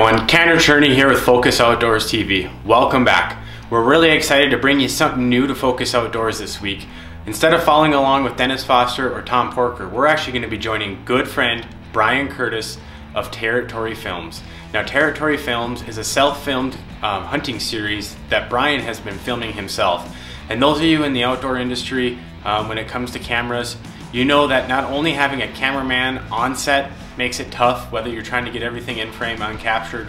everyone, Tanner Cherney here with Focus Outdoors TV. Welcome back. We're really excited to bring you something new to Focus Outdoors this week. Instead of following along with Dennis Foster or Tom Porker, we're actually going to be joining good friend Brian Curtis of Territory Films. Now, Territory Films is a self-filmed hunting series that Brian has been filming himself. And those of you in the outdoor industry, when it comes to cameras, you know that not only having a cameraman on set makes it tough, whether you're trying to get everything in frame, uncaptured,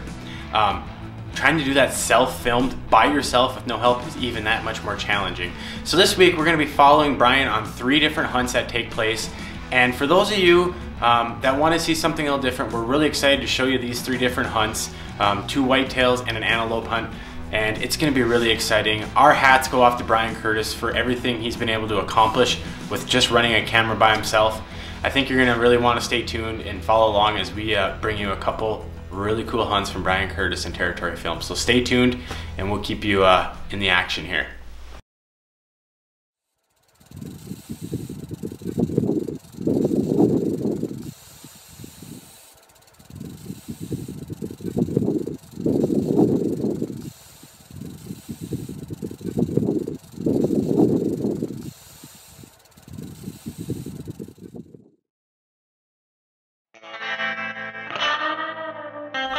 trying to do that self-filmed by yourself with no help is even that much more challenging. So this week we're going to be following Brian on 3 different hunts that take place. And for those of you that want to see something a little different, we're really excited to show you these 3 different hunts, 2 whitetails and an antelope hunt. And it's going to be really exciting. Our hats go off to Brian Curtis for everything he's been able to accomplish with just running a camera by himself. I think you're going to really want to stay tuned and follow along as we bring you a couple really cool hunts from Brian Curtis and Territory Films. So stay tuned and we'll keep you in the action here.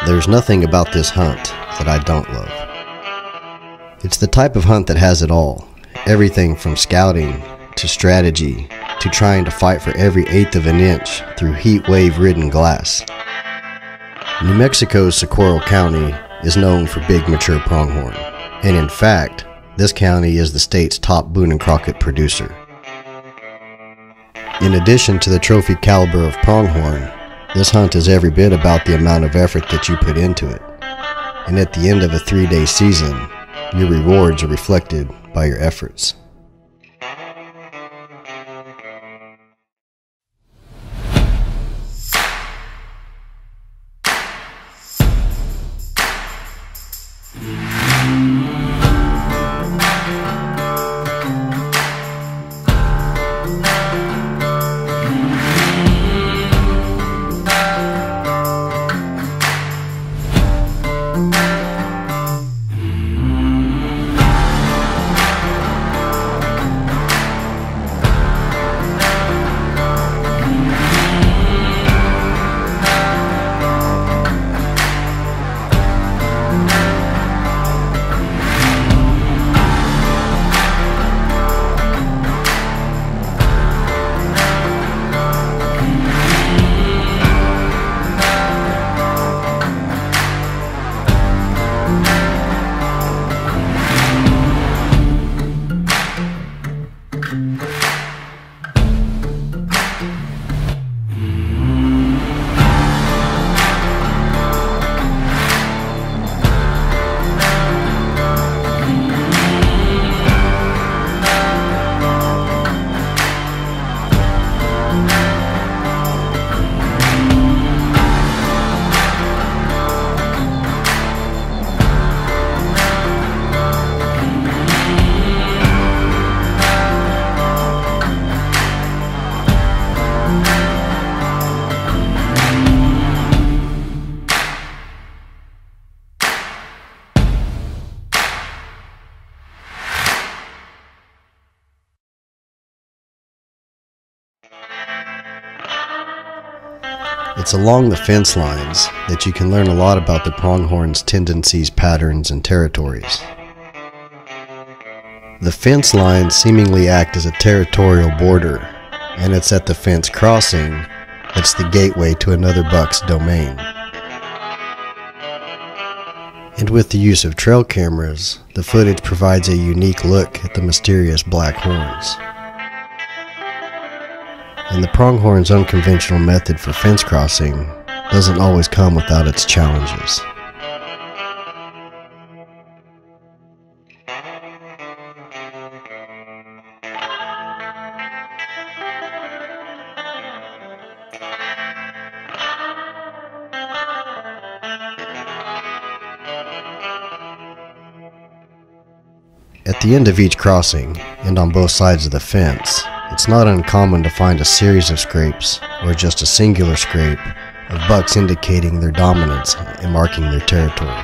There's nothing about this hunt that I don't love. It's the type of hunt that has it all. Everything from scouting, to strategy, to trying to fight for every 1/8 of an inch through heat wave ridden glass. New Mexico's Socorro County is known for big mature pronghorn. And in fact, this county is the state's top Boone and Crockett producer. In addition to the trophy caliber of pronghorn, this hunt is every bit about the amount of effort that you put into it. And at the end of a 3-day season, your rewards are reflected by your efforts. It's along the fence lines that you can learn a lot about the pronghorn's tendencies, patterns, and territories. The fence lines seemingly act as a territorial border, and it's at the fence crossing that's the gateway to another buck's domain. And with the use of trail cameras, the footage provides a unique look at the mysterious black horns. And the pronghorn's unconventional method for fence crossing doesn't always come without its challenges. At the end of each crossing, and on both sides of the fence, it's not uncommon to find a series of scrapes, or just a singular scrape, of bucks indicating their dominance and marking their territory.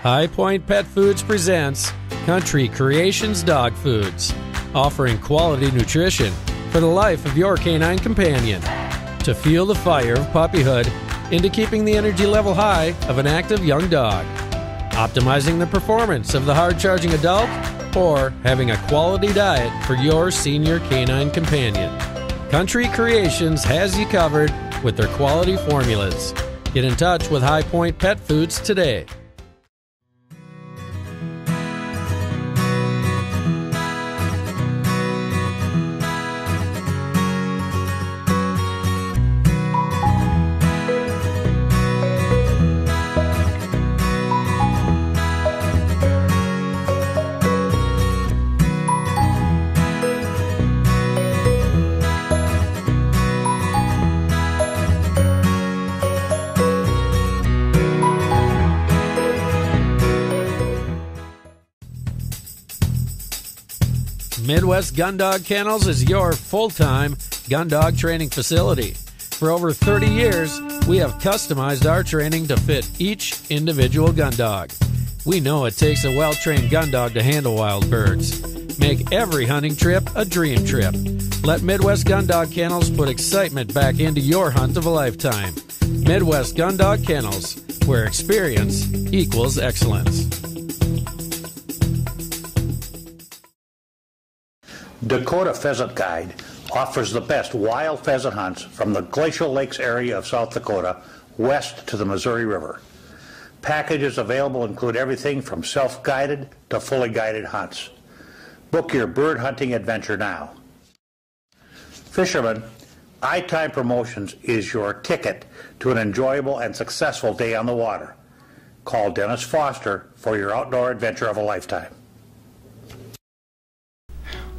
High Point Pet Foods presents Country Creations Dog Foods, offering quality nutrition for the life of your canine companion. To fuel the fire of puppyhood into keeping the energy level high of an active young dog, optimizing the performance of the hard-charging adult, or having a quality diet for your senior canine companion. Country Creations has you covered with their quality formulas. Get in touch with High Point Pet Foods today. Midwest Gun Dog Kennels is your full-time gun dog training facility. For over 30 years, we have customized our training to fit each individual gun dog. We know it takes a well-trained gun dog to handle wild birds. Make every hunting trip a dream trip. Let Midwest Gun Dog Kennels put excitement back into your hunt of a lifetime. Midwest Gun Dog Kennels, where experience equals excellence. Dakota Pheasant Guide offers the best wild pheasant hunts from the Glacial Lakes area of South Dakota west to the Missouri River. Packages available include everything from self-guided to fully guided hunts. Book your bird hunting adventure now. Fishermen, iTime Promotions is your ticket to an enjoyable and successful day on the water. Call Dennis Foster for your outdoor adventure of a lifetime.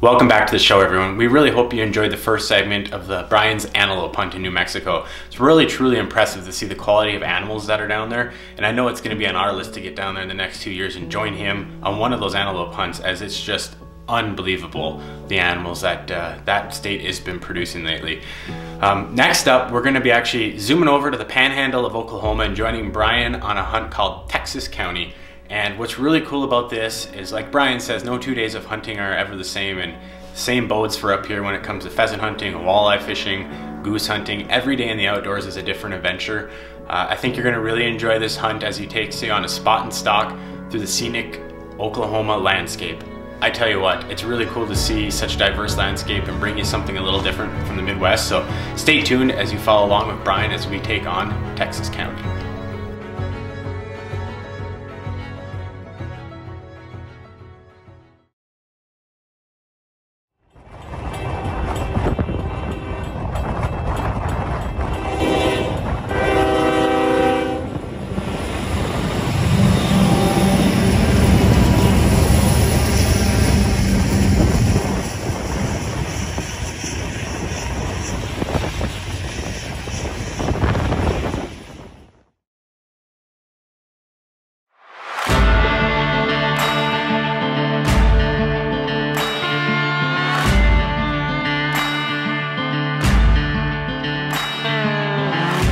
Welcome back to the show, everyone. We really hope you enjoyed the first segment of the Brian's antelope hunt in New Mexico. It's really truly impressive to see the quality of animals that are down there, and I know it's going to be on our list to get down there in the next 2 years and join him on one of those antelope hunts, as it's just unbelievable, the animals that that state has been producing lately. Next up, we're going to be actually zooming over to the panhandle of Oklahoma and joining Brian on a hunt called Texas County. And what's really cool about this is, like Brian says, no 2 days of hunting are ever the same, and same bodes for up here when it comes to pheasant hunting, walleye fishing, goose hunting. Every day in the outdoors is a different adventure. I think you're going to really enjoy this hunt as he takes you on a spot and stalk through the scenic Oklahoma landscape. I tell you what, it's really cool to see such diverse landscape and bring you something a little different from the Midwest. So stay tuned as you follow along with Brian as we take on Texas County.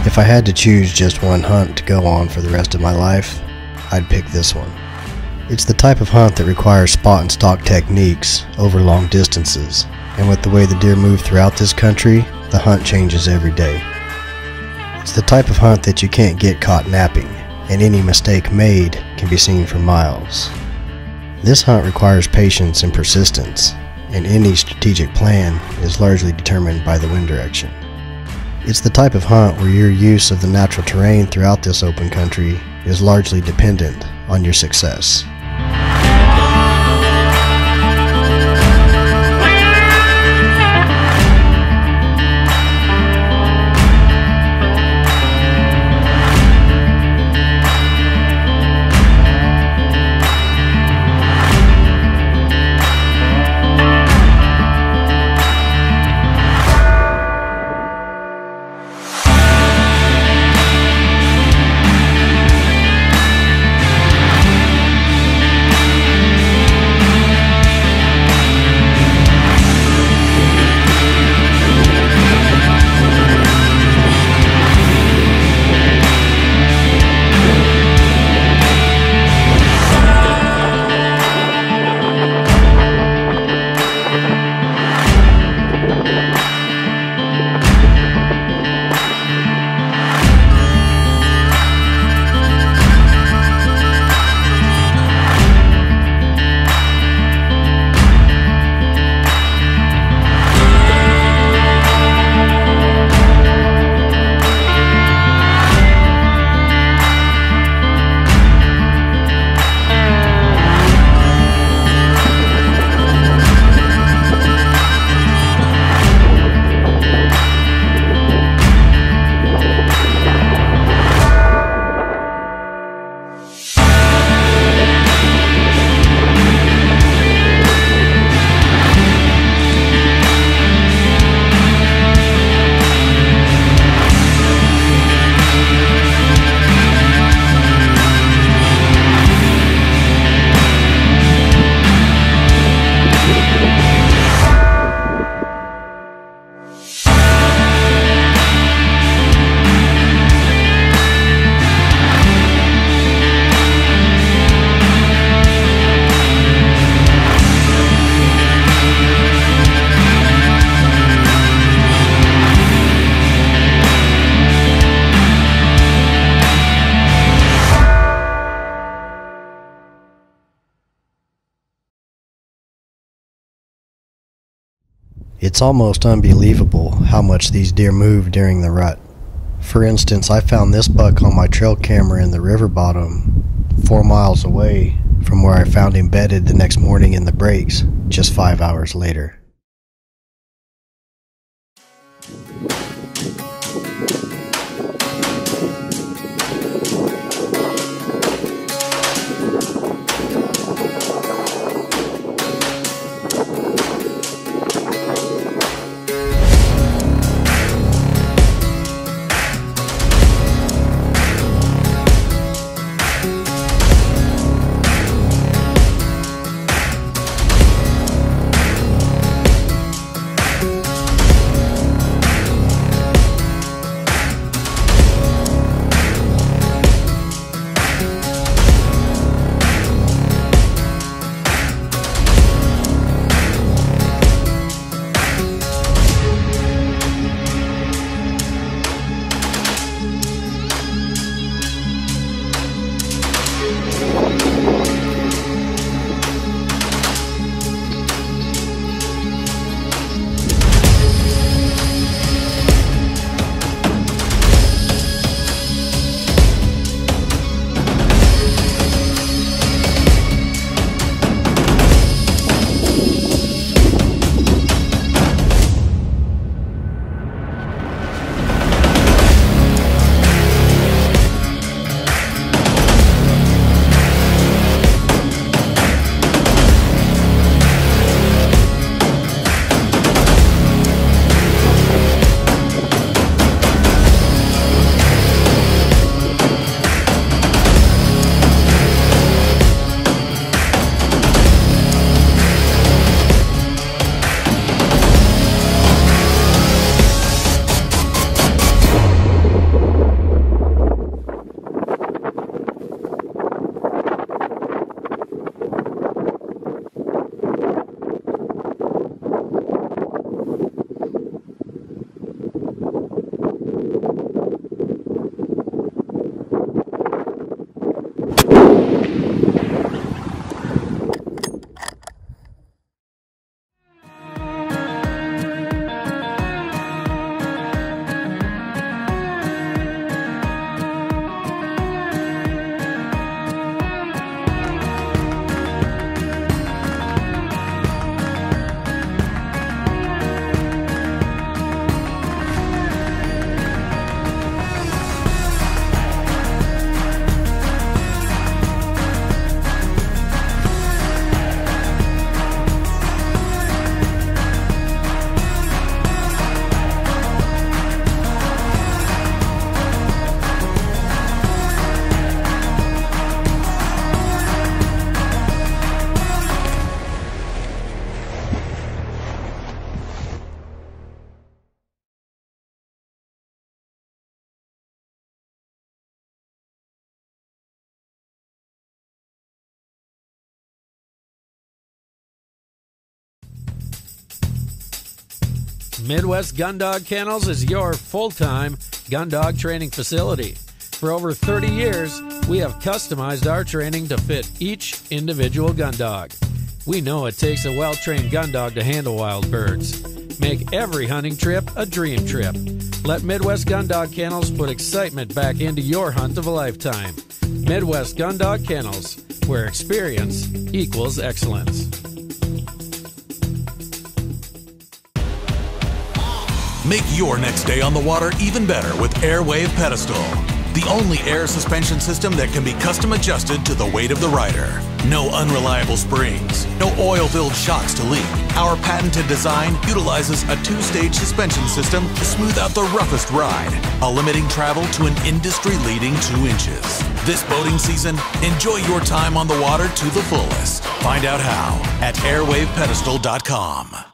If I had to choose just one hunt to go on for the rest of my life, I'd pick this one. It's the type of hunt that requires spot and stalk techniques over long distances, and with the way the deer move throughout this country, the hunt changes every day. It's the type of hunt that you can't get caught napping, and any mistake made can be seen for miles. This hunt requires patience and persistence, and any strategic plan is largely determined by the wind direction. It's the type of hunt where your use of the natural terrain throughout this open country is largely dependent on your success. It's almost unbelievable how much these deer move during the rut. For instance, I found this buck on my trail camera in the river bottom 4 miles away from where I found him bedded the next morning in the breaks just 5 hours later. Midwest Gun Dog Kennels is your full-time gun dog training facility. For over 30 years, we have customized our training to fit each individual gun dog. We know it takes a well-trained gun dog to handle wild birds. Make every hunting trip a dream trip. Let Midwest Gun Dog Kennels put excitement back into your hunt of a lifetime. Midwest Gun Dog Kennels, where experience equals excellence. Make your next day on the water even better with Airwave Pedestal, the only air suspension system that can be custom adjusted to the weight of the rider. No unreliable springs, no oil-filled shocks to leak. Our patented design utilizes a two-stage suspension system to smooth out the roughest ride, while limiting travel to an industry-leading 2 inches. This boating season, enjoy your time on the water to the fullest. Find out how at airwavepedestal.com.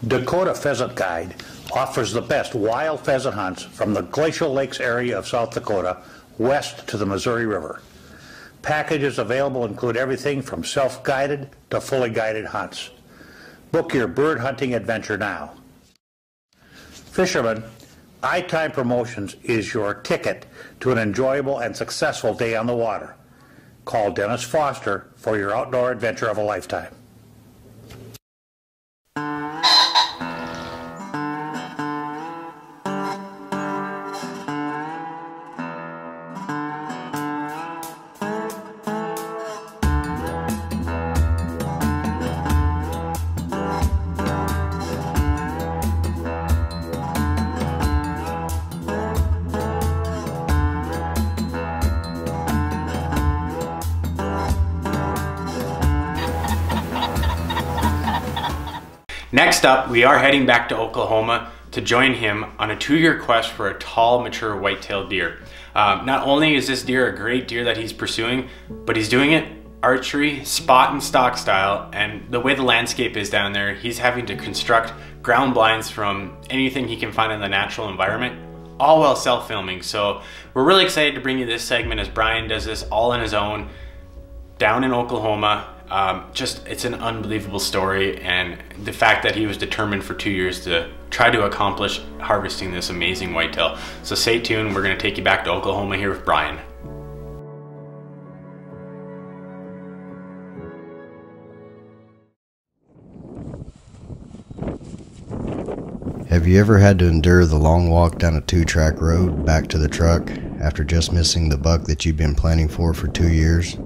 Dakota Pheasant Guide offers the best wild pheasant hunts from the Glacial Lakes area of South Dakota west to the Missouri River. Packages available include everything from self-guided to fully guided hunts. Book your bird hunting adventure now. Fishermen, iTime Promotions is your ticket to an enjoyable and successful day on the water. Call Dennis Foster for your outdoor adventure of a lifetime. Next up, we are heading back to Oklahoma to join him on a 2-year quest for a tall, mature white-tailed deer. Not only is this deer a great deer that he's pursuing, but he's doing it archery, spot and stock style, and the way the landscape is down there, he's having to construct ground blinds from anything he can find in the natural environment, all while self-filming. So we're really excited to bring you this segment as Brian does this all on his own down in Oklahoma. It's an unbelievable story, and the fact that he was determined for 2 years to try to accomplish harvesting this amazing whitetail. So stay tuned, we're going to take you back to Oklahoma here with Brian. Have you ever had to endure the long walk down a 2-track road back to the truck after just missing the buck that you've been planning for 2 years?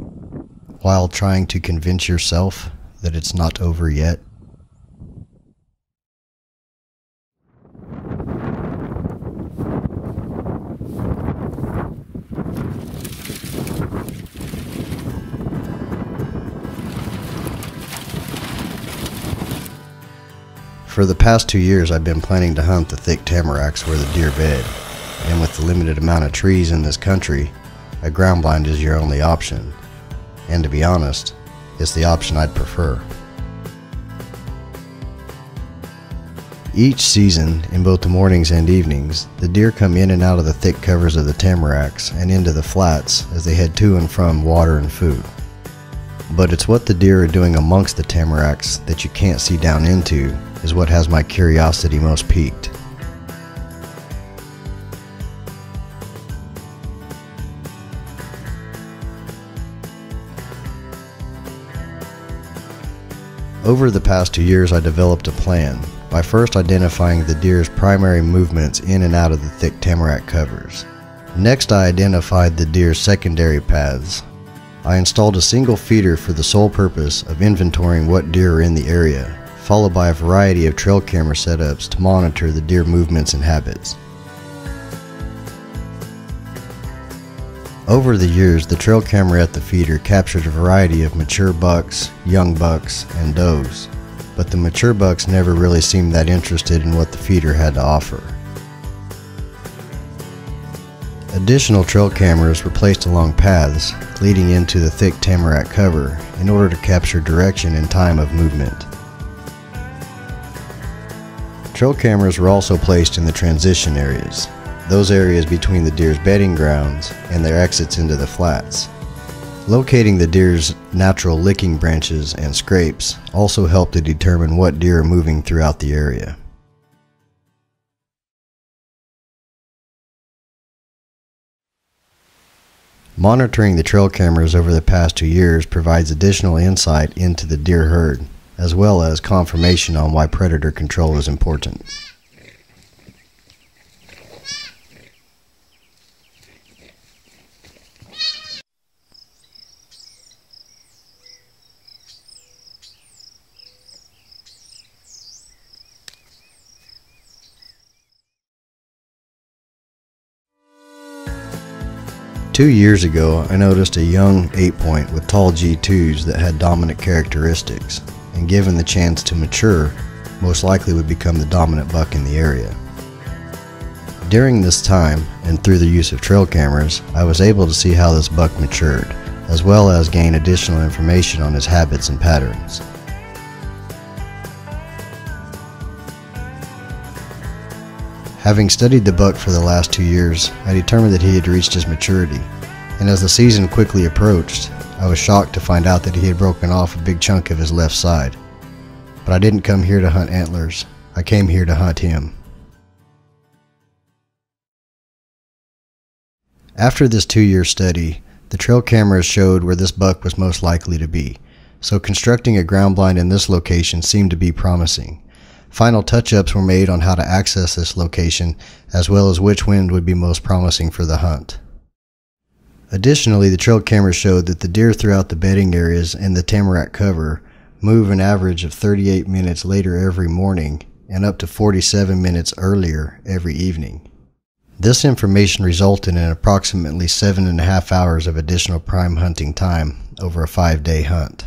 While trying to convince yourself that it's not over yet? For the past 2 years, I've been planning to hunt the thick tamaracks where the deer bed, and with the limited amount of trees in this country, a ground blind is your only option. And to be honest, it's the option I'd prefer. Each season, in both the mornings and evenings, the deer come in and out of the thick covers of the tamaracks and into the flats as they head to and from water and food. But it's what the deer are doing amongst the tamaracks that you can't see down into is what has my curiosity most piqued. Over the past 2 years, I developed a plan by first identifying the deer's primary movements in and out of the thick tamarack covers. Next, I identified the deer's secondary paths. I installed a single feeder for the sole purpose of inventorying what deer are in the area, followed by a variety of trail camera setups to monitor the deer movements and habits. Over the years, the trail camera at the feeder captured a variety of mature bucks, young bucks, and does. but the mature bucks never really seemed that interested in what the feeder had to offer. Additional trail cameras were placed along paths leading into the thick tamarack cover in order to capture direction and time of movement. Trail cameras were also placed in the transition areas, those areas between the deer's bedding grounds and their exits into the flats. Locating the deer's natural licking branches and scrapes also helped to determine what deer are moving throughout the area. Monitoring the trail cameras over the past 2 years provides additional insight into the deer herd, as well as confirmation on why predator control is important. Two years ago, I noticed a young 8-point with tall G2s that had dominant characteristics, and given the chance to mature, most likely would become the dominant buck in the area. During this time, and through the use of trail cameras, I was able to see how this buck matured, as well as gain additional information on his habits and patterns. Having studied the buck for the last 2 years, I determined that he had reached his maturity, and as the season quickly approached, I was shocked to find out that he had broken off a big chunk of his left side. But I didn't come here to hunt antlers, I came here to hunt him. After this 2-year study, the trail cameras showed where this buck was most likely to be, so constructing a ground blind in this location seemed to be promising. Final touch-ups were made on how to access this location, as well as which wind would be most promising for the hunt. Additionally, the trail cameras showed that the deer throughout the bedding areas and the tamarack cover move an average of 38 minutes later every morning and up to 47 minutes earlier every evening. This information resulted in approximately 7.5 hours of additional prime hunting time over a 5-day hunt.